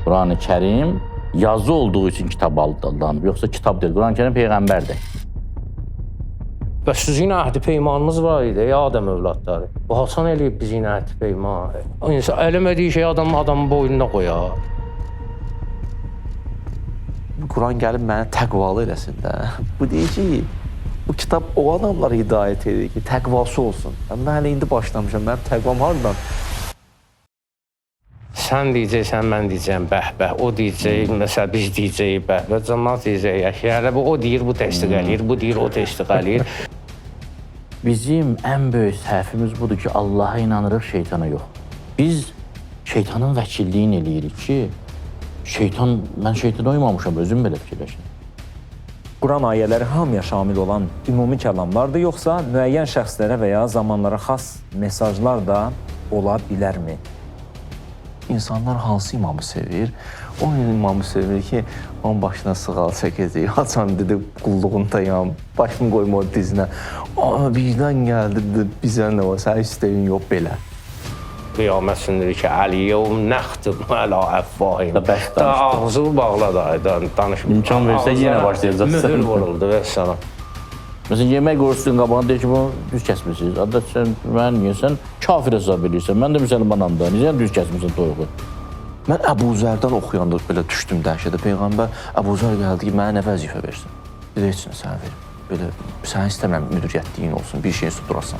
Quran-ı Kərim yazı olduğu üçün kitab adlanıb, yoxsa kitab deyil. Quran-ı Kərim Peyğəmbərdir. Bəs sizin əhd-i peymanınız var idi, ey Adəm övladları. Bu Hasan eləyib bizim əhd-i peyman. İnsan eləmədiyi şey adamın boynuna qoyar. Quran gəlib mənə təqvalı eləsin də. Bu deyir ki, bu kitab o adamlara hidayət edir ki, təqvası olsun. Mən hələ indi başlamışam, mənim təqvam haradan? Sən deyəcəksən, mən deyəcəm, bəh-bəh. O deyəcək, məsələn, biz deyəcəyik, bəh-bəh. Cəmaat deyəcək, yəni o deyir, bu təsdiq eləyir, bu deyir, o təsdiq eləyir. Bizim ən böyük səhvimiz budur ki, Allaha inanırıq, şeytana yox. Biz şeytanın vəkilliyini eləyirik ki, mən şeytana uymamışam, özüm belə fikirləşirəm. Quran ayələri hamıya şamil olan ümumi kəlamlardır, yoxsa müəyyən şəxslərə və ya zamanlara xas mesajlar da ola bilərmi? İnsanlar hansı imamı sevir? O imamı sevir ki, onun başına sığal çəkəcək. Haçan dedi, qulluğundayam, başımı qoyma o dizinə. Birdən gəldi, bizə nə var, sənin istəyin yox belə. Qiyamət sındır ki, Əliyyəv nəxtib ələ əffahim. Ağzı bağladı, danışmır. İmkan versə yenə başlayacaqsın. Mühür vuruldu və sana. Məsələn, yemək qorusun qabağına deyir ki, bunu düz kəsmişsiniz. Adət sən, mən niyə sən kafir hesab edirsən? Mən də müsəlmanam da, niyə düz kəsmişsin toyuğu? Mən Əbu Zərdən oxuyanda belə düşdüm dəhşətə. Peyğəmbər Əbu Zər gəldi ki, mənə nə vəzifə versin? Bir də heç nə sənə verim. Belə, sənə istəmirəm müdiriyyətliyin olsun, bir şeyin tutdurasan.